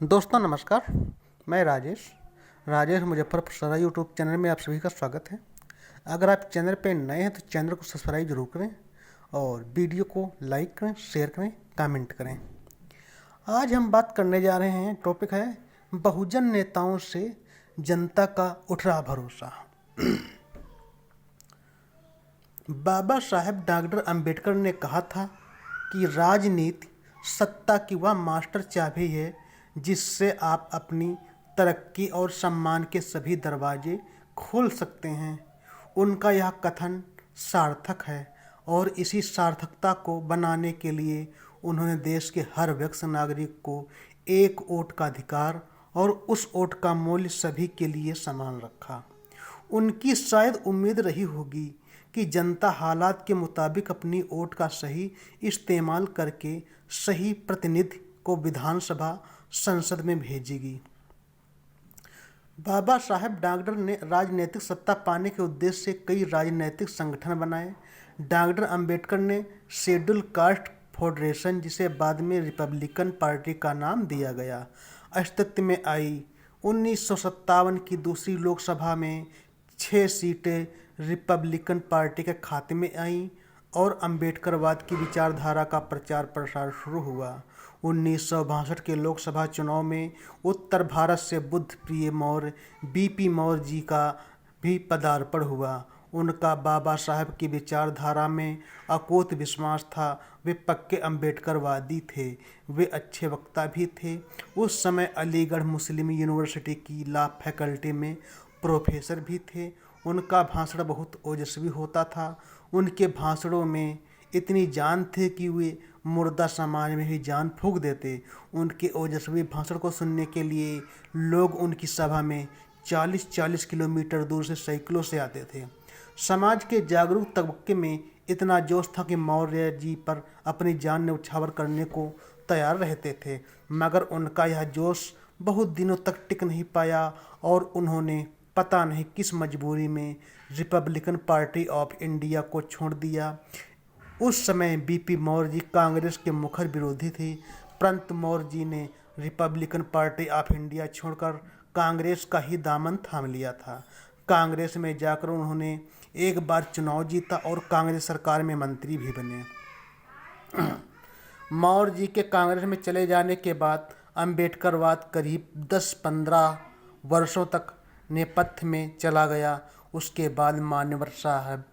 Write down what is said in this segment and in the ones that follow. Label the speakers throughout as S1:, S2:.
S1: दोस्तों नमस्कार। मैं राजेश मुजफ्फरपुर सरा यूट्यूब चैनल में आप सभी का स्वागत है। अगर आप चैनल पे नए हैं तो चैनल को सब्सक्राइब जरूर करें और वीडियो को लाइक करें, शेयर करें, कमेंट करें। आज हम बात करने जा रहे हैं, टॉपिक है बहुजन नेताओं से जनता का उठ रहा भरोसा। बाबा साहेब डॉक्टर अंबेडकर ने कहा था कि राजनीति सत्ता की वह मास्टर चाबी है जिससे आप अपनी तरक्की और सम्मान के सभी दरवाजे खोल सकते हैं। उनका यह कथन सार्थक है और इसी सार्थकता को बनाने के लिए उन्होंने देश के हर व्यक्ति नागरिक को एक वोट का अधिकार और उस वोट का मूल्य सभी के लिए समान रखा। उनकी शायद उम्मीद रही होगी कि जनता हालात के मुताबिक अपनी वोट का सही इस्तेमाल करके सही प्रतिनिधि को विधानसभा संसद में भेजेगी। बाबा साहेब डॉक्टर ने राजनीतिक सत्ता पाने के उद्देश्य से कई राजनीतिक संगठन बनाए। डॉक्टर अंबेडकर ने शेड्यूल कास्ट फेडरेशन, जिसे बाद में रिपब्लिकन पार्टी का नाम दिया गया, अस्तित्व में आई। 1957 की दूसरी लोकसभा में 6 सीटें रिपब्लिकन पार्टी के खाते में आईं और अंबेडकरवाद की विचारधारा का प्रचार प्रसार शुरू हुआ। 1962 के लोकसभा चुनाव में उत्तर भारत से बुद्ध प्रिय मौर्य बीपी मौर्य जी का भी पदार्पण हुआ। उनका बाबा साहब की विचारधारा में अकूत विश्वास था। वे पक्के अंबेडकरवादी थे। वे अच्छे वक्ता भी थे। उस समय अलीगढ़ मुस्लिम यूनिवर्सिटी की लॉ फैकल्टी में प्रोफेसर भी थे। उनका भाषण बहुत ओजस्वी होता था। उनके भाषणों में इतनी जान थी कि वे मुर्दा समाज में ही जान फूंक देते। उनके ओजस्वी भाषण को सुनने के लिए लोग उनकी सभा में 40-40 किलोमीटर दूर से साइकिलों से आते थे। समाज के जागरूक तबके में इतना जोश था कि मौर्य जी पर अपनी जान न्यौछावर करने को तैयार रहते थे, मगर उनका यह जोश बहुत दिनों तक टिक नहीं पाया और उन्होंने पता नहीं किस मजबूरी में रिपब्लिकन पार्टी ऑफ इंडिया को छोड़ दिया। उस समय बीपी मौर्य जी कांग्रेस के मुखर विरोधी थे, परंतु मौर्य जी ने रिपब्लिकन पार्टी ऑफ इंडिया छोड़कर कांग्रेस का ही दामन थाम लिया था। कांग्रेस में जाकर उन्होंने एक बार चुनाव जीता और कांग्रेस सरकार में मंत्री भी बने। मौर्य जी के कांग्रेस में चले जाने के बाद अंबेडकरवाद करीब 10-15 वर्षों तक नेपथ्य में चला गया। उसके बाद मान्यवर साहब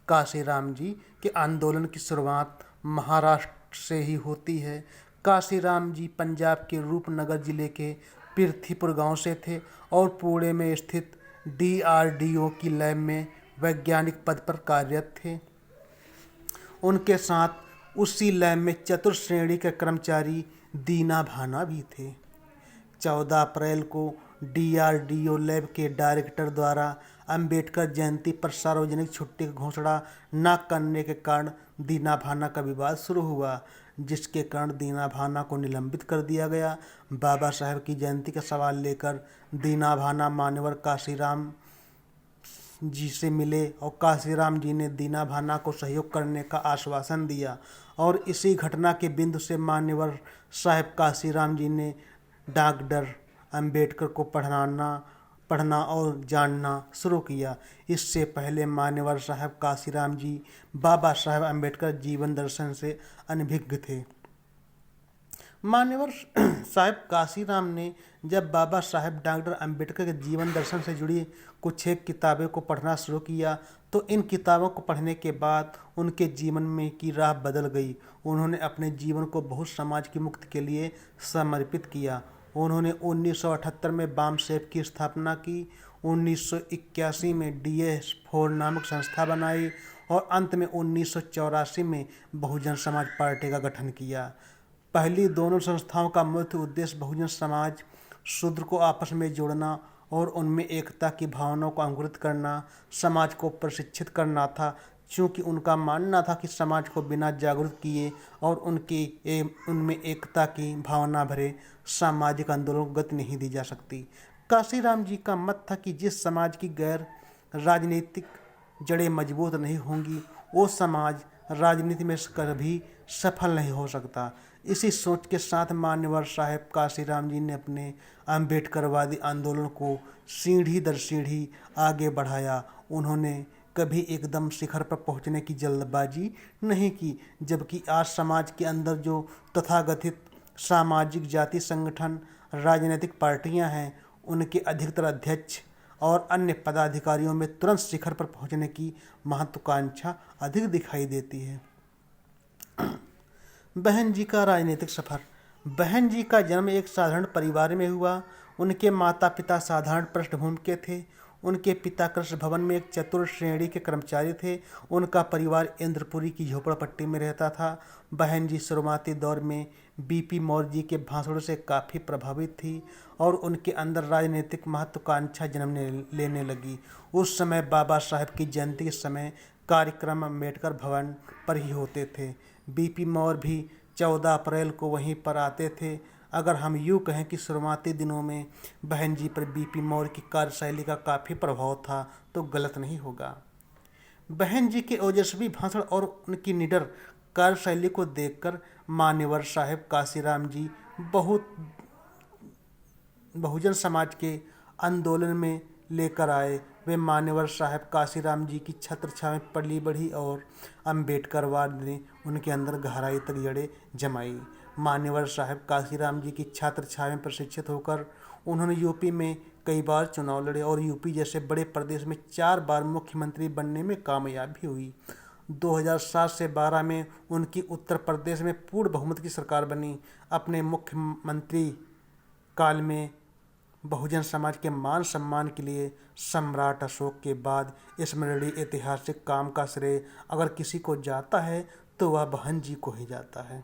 S1: काशीराम जी के आंदोलन की शुरुआत महाराष्ट्र से ही होती है। काशीराम जी पंजाब के रूपनगर जिले के पृथ्वीपुर गांव से थे और पुणे में स्थित DRDO की लैब में वैज्ञानिक पद पर कार्यरत थे। उनके साथ उसी लैब में चतुर्थ श्रेणी के कर्मचारी दीना भाना भी थे। 14 अप्रैल को DRDO लैब के डायरेक्टर द्वारा अंबेडकर जयंती पर सार्वजनिक छुट्टी की घोषणा न करने के कारण दीना भाना का विवाद शुरू हुआ, जिसके कारण दीना भाना को निलंबित कर दिया गया। बाबा साहब की जयंती का सवाल लेकर दीना भाना मान्यवर काशीराम जी से मिले और काशीराम जी ने दीना भाना को सहयोग करने का आश्वासन दिया और इसी घटना के बिंदु से मान्यवर साहब काशीराम जी ने डॉक्टर अंबेडकर को पढ़ना और जानना शुरू किया। इससे पहले मान्यवर साहब काशीराम जी बाबा साहब अंबेडकर जीवन दर्शन से अनभिज्ञ थे। मान्यवर साहब काशीराम ने जब बाबा साहब डॉक्टर अंबेडकर के जीवन दर्शन से जुड़ी कुछ एक किताबों को पढ़ना शुरू किया तो इन किताबों को पढ़ने के बाद उनके जीवन में की राह बदल गई। उन्होंने अपने जीवन को बहुत समाज की मुक्ति के लिए समर्पित किया। उन्होंने 1978 में बाम सेफ की स्थापना की, 1981 में DS4 नामक संस्था बनाई और अंत में 1984 में बहुजन समाज पार्टी का गठन किया। पहली दोनों संस्थाओं का मुख्य उद्देश्य बहुजन समाज शूद्र को आपस में जोड़ना और उनमें एकता की भावनाओं को अंकुरित करना, समाज को प्रशिक्षित करना था, क्योंकि उनका मानना था कि समाज को बिना जागरूक किए और उनमें एकता की भावना भरे सामाजिक आंदोलन को गति नहीं दी जा सकती। काशीराम जी का मत था कि जिस समाज की गैर राजनीतिक जड़ें मजबूत नहीं होंगी वो समाज राजनीति में कभी सफल नहीं हो सकता। इसी सोच के साथ मान्यवर साहेब काशीराम जी ने अपने अम्बेडकरवादी आंदोलन को सीढ़ी दर सीढ़ी आगे बढ़ाया। उन्होंने कभी एकदम शिखर पर पहुंचने की जल्दबाजी नहीं की, जबकि आज समाज के अंदर जो तथाकथित सामाजिक जाति संगठन राजनीतिक पार्टियां हैं, उनके अधिकतर अध्यक्ष और अन्य पदाधिकारियों में तुरंत शिखर पर पहुंचने की महत्वाकांक्षा अधिक दिखाई देती है। बहन जी का राजनीतिक सफर। बहन जी का जन्म एक साधारण परिवार में हुआ। उनके माता पिता साधारण पृष्ठभूमि के थे। उनके पिता कृष्ण भवन में एक चतुर्थ श्रेणी के कर्मचारी थे। उनका परिवार इंद्रपुरी की झोपड़पट्टी में रहता था। बहन जी शुरुआती दौर में बीपी मौर्य जी के भाषणों से काफ़ी प्रभावित थी और उनके अंदर राजनीतिक महत्वाकांक्षा जन्म लेने लगी। उस समय बाबा साहेब की जयंती के समय कार्यक्रम अम्बेडकर भवन पर ही होते थे। बीपी मौर्य भी 14 अप्रैल को वहीं पर आते थे। अगर हम यूँ कहें कि शुरुआती दिनों में बहन जी पर बीपी मौर्य की कार्यशैली का काफ़ी प्रभाव था तो गलत नहीं होगा। बहन जी के ओजस्वी भाषण और उनकी निडर कार्यशैली को देखकर मान्यवर साहेब काशीराम जी बहुत बहुजन समाज के आंदोलन में लेकर आए। वे मान्यवर साहब काशीराम जी की छत्र छाया में पली बढ़ी और अम्बेडकरवाद ने उनके अंदर गहराई तक जड़ें जमाई। मान्यवर साहब काशीराम जी की छत्र छाया में प्रशिक्षित होकर उन्होंने यूपी में कई बार चुनाव लड़े और यूपी जैसे बड़े प्रदेश में 4 बार मुख्यमंत्री बनने में कामयाब भी हुई। 2007 से 12 में उनकी उत्तर प्रदेश में पूर्ण बहुमत की सरकार बनी। अपने मुख्यमंत्री काल में बहुजन समाज के मान सम्मान के लिए सम्राट अशोक के बाद स्मरणीय ऐतिहासिक काम का श्रेय अगर किसी को जाता है तो वह बहन जी को ही जाता है।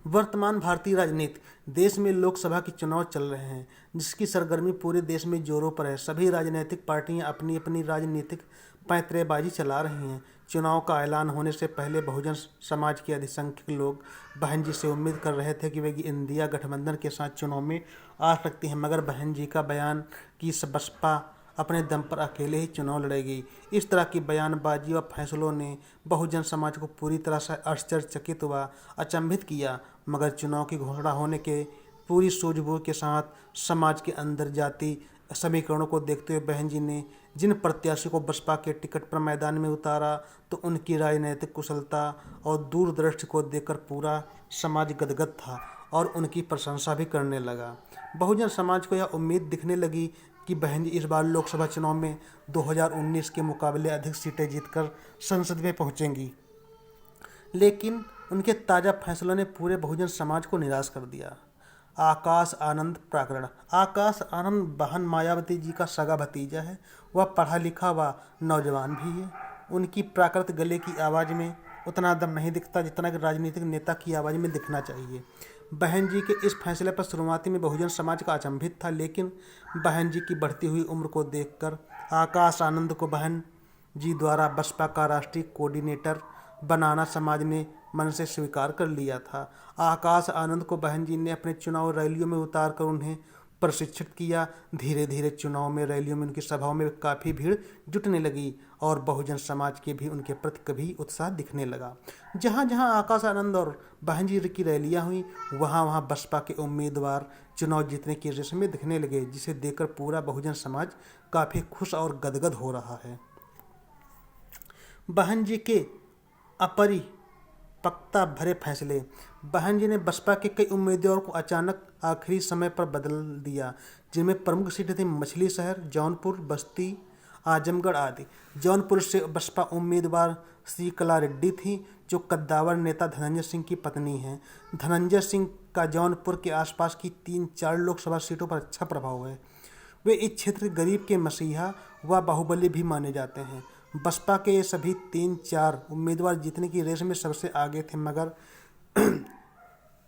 S1: वर्तमान भारतीय राजनीति। देश में लोकसभा के चुनाव चल रहे हैं, जिसकी सरगर्मी पूरे देश में जोरों पर है। सभी राजनीतिक पार्टियां अपनी अपनी राजनीतिक पैंतरेबाजी चला रही हैं। चुनाव का ऐलान होने से पहले बहुजन समाज के अधिसंख्यक लोग बहन जी से उम्मीद कर रहे थे कि वे इंडिया गठबंधन के साथ चुनाव में आ सकती हैं, मगर बहन जी का बयान कि बसपा अपने दम पर अकेले ही चुनाव लड़ेगी। इस तरह की बयानबाजी व फैसलों ने बहुजन समाज को पूरी तरह से आश्चर्यचकित व अचंभित किया, मगर चुनाव की घोषणा होने के पूरी सूझबूझ के साथ समाज के अंदर जाति समीकरणों को देखते हुए बहन जी ने जिन प्रत्याशी को बसपा के टिकट पर मैदान में उतारा तो उनकी राजनीतिक कुशलता और दूरदृष्टि को देखकर पूरा समाज गदगद था और उनकी प्रशंसा भी करने लगा। बहुजन समाज को यह उम्मीद दिखने लगी कि बहन जी इस बार लोकसभा चुनाव में 2019 के मुकाबले अधिक सीटें जीतकर संसद में पहुंचेंगी, लेकिन उनके ताज़ा फैसलों ने पूरे बहुजन समाज को निराश कर दिया। आकाश आनंद प्रकरण। आकाश आनंद बहन मायावती जी का सगा भतीजा है। वह पढ़ा लिखा व नौजवान भी है। उनकी प्राकृत गले की आवाज़ में उतना दम नहीं दिखता जितना कि राजनीतिक नेता की आवाज़ में दिखना चाहिए। बहन जी के इस फैसले पर शुरुआती में बहुजन समाज का अचंभित था, लेकिन बहन जी की बढ़ती हुई उम्र को देखकर आकाश आनंद को बहन जी द्वारा बसपा का राष्ट्रीय कोऑर्डिनेटर बनाना समाज ने मन से स्वीकार कर लिया था। आकाश आनंद को बहन जी ने अपने चुनाव रैलियों में उतार कर उन्हें प्रशिक्षित किया। धीरे धीरे चुनाव में रैलियों में उनकी सभाओं में काफ़ी भीड़ जुटने लगी और बहुजन समाज के भी उनके प्रति कभी उत्साह दिखने लगा। जहाँ जहाँ आकाश आनंद और बहन जी की रैलियाँ हुई वहाँ वहाँ बसपा के उम्मीदवार चुनाव जीतने की रेस में दिखने लगे, जिसे देखकर पूरा बहुजन समाज काफ़ी खुश और गदगद हो रहा है। बहन जी के अपरिपक्वता भरे फैसले। बहन जी ने बसपा के कई उम्मीदवारों को अचानक आखिरी समय पर बदल दिया, जिनमें प्रमुख सीटें थी मछली शहर, जौनपुर, बस्ती, आजमगढ़ आदि। जौनपुर से बसपा उम्मीदवार श्री कला रेड्डी थी, जो कद्दावर नेता धनंजय सिंह की पत्नी हैं। धनंजय सिंह का जौनपुर के आसपास की 3-4 लोकसभा सीटों पर अच्छा प्रभाव है। वे इस क्षेत्र के गरीब के मसीहा व बाहुबली भी माने जाते हैं। बसपा के ये सभी 3-4 उम्मीदवार जीतने की रेस में सबसे आगे थे, मगर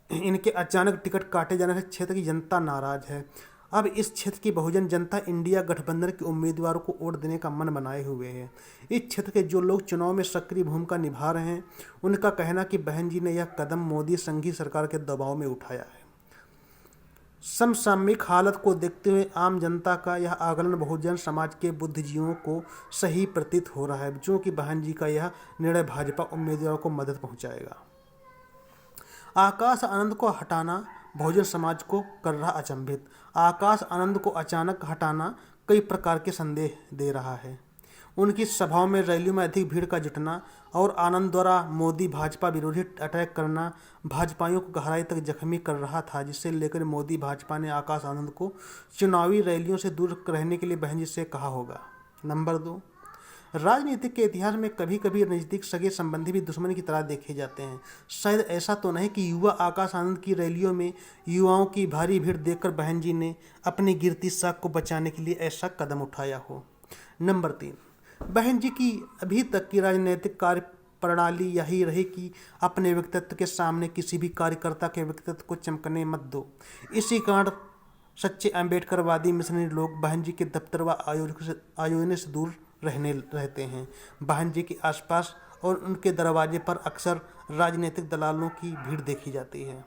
S1: इनके अचानक टिकट काटे जाने से क्षेत्र की जनता नाराज है। अब इस क्षेत्र की बहुजन जनता इंडिया गठबंधन के उम्मीदवारों को वोट देने का मन बनाए हुए है। इस क्षेत्र के जो लोग चुनाव में सक्रिय भूमिका निभा रहे हैं, उनका कहना कि बहन जी ने यह कदम मोदी संघी सरकार के दबाव में उठाया है। समसामयिक हालत को देखते हुए आम जनता का यह आकलन बहुजन समाज के बुद्धिजीवियों को सही प्रतीत हो रहा है, जो कि बहन जी का यह निर्णय भाजपा उम्मीदवारों को मदद पहुंचाएगा। आकाश आनंद को हटाना बहुजन समाज को कर रहा अचंभित। आकाश आनंद को अचानक हटाना कई प्रकार के संदेह दे रहा है। उनकी सभाओं में, रैलियों में अधिक भीड़ का जुटना और आनंद द्वारा मोदी भाजपा विरोधी अटैक करना भाजपाइयों को गहराई तक जख्मी कर रहा था, जिससे लेकर मोदी भाजपा ने आकाश आनंद को चुनावी रैलियों से दूर रहने के लिए बहन जी से कहा होगा। नंबर 2, राजनीति के इतिहास में कभी कभी नज़दीक सगे संबंधी भी दुश्मन की तरह देखे जाते हैं। शायद ऐसा तो नहीं कि युवा आकाश आनंद की रैलियों में युवाओं की भारी भीड़ देखकर बहन जी ने अपनी गिरती साख को बचाने के लिए ऐसा कदम उठाया हो। नंबर 3, बहन जी की अभी तक की राजनीतिक कार्य प्रणाली यही रही कि अपने व्यक्तित्व के सामने किसी भी कार्यकर्ता के व्यक्तित्व को चमकने मत दो। इसी कारण सच्चे अम्बेडकरवादी मिशनरी लोग बहन जी के दफ्तर व आयोजन से दूर रहते हैं। बहन जी के आसपास और उनके दरवाजे पर अक्सर राजनीतिक दलालों की भीड़ देखी जाती है।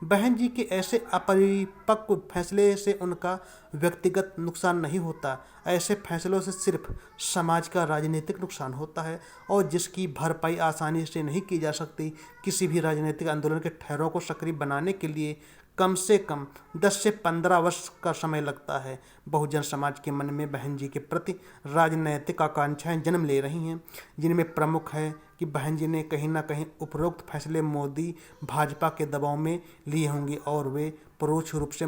S1: बहन जी के ऐसे अपरिपक्व फैसले से उनका व्यक्तिगत नुकसान नहीं होता, ऐसे फैसलों से सिर्फ समाज का राजनीतिक नुकसान होता है और जिसकी भरपाई आसानी से नहीं की जा सकती। किसी भी राजनीतिक आंदोलन के ठहराव को सक्रिय बनाने के लिए कम से कम 10 से 15 वर्ष का समय लगता है। बहुजन समाज के मन में बहन जी के प्रति राजनैतिक आकांक्षाएं जन्म ले रही हैं, जिनमें प्रमुख है कि बहन जी ने कहीं ना कहीं उपरोक्त फैसले मोदी भाजपा के दबाव में लिए होंगे और वे परोक्ष रूप से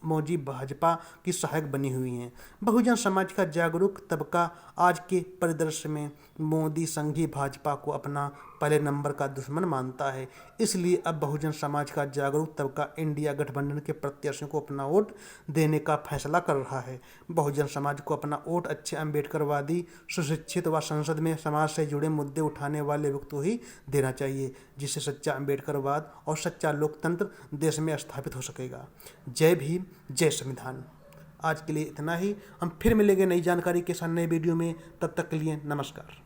S1: मोदी भाजपा की सहायक बनी हुई हैं। बहुजन समाज का जागरूक तबका आज के परिदृश्य में मोदी संघी भाजपा को अपना पहले नंबर का दुश्मन मानता है। इसलिए अब बहुजन समाज का जागरूक तबका इंडिया गठबंधन के प्रत्याशियों को अपना वोट देने का फैसला कर रहा है। बहुजन समाज को अपना वोट अच्छे अम्बेडकरवादी, सुशिक्षित व संसद में समाज से जुड़े मुद्दे उठाने वाले व्यक्ति को ही देना चाहिए, जिससे सच्चा अम्बेडकरवाद और सच्चा लोकतंत्र देश में स्थापित हो सकेगा। जय भीम, जय संविधान। आज के लिए इतना ही। हम फिर मिलेंगे नई जानकारी के साथ नए वीडियो में। तब तक के लिए नमस्कार।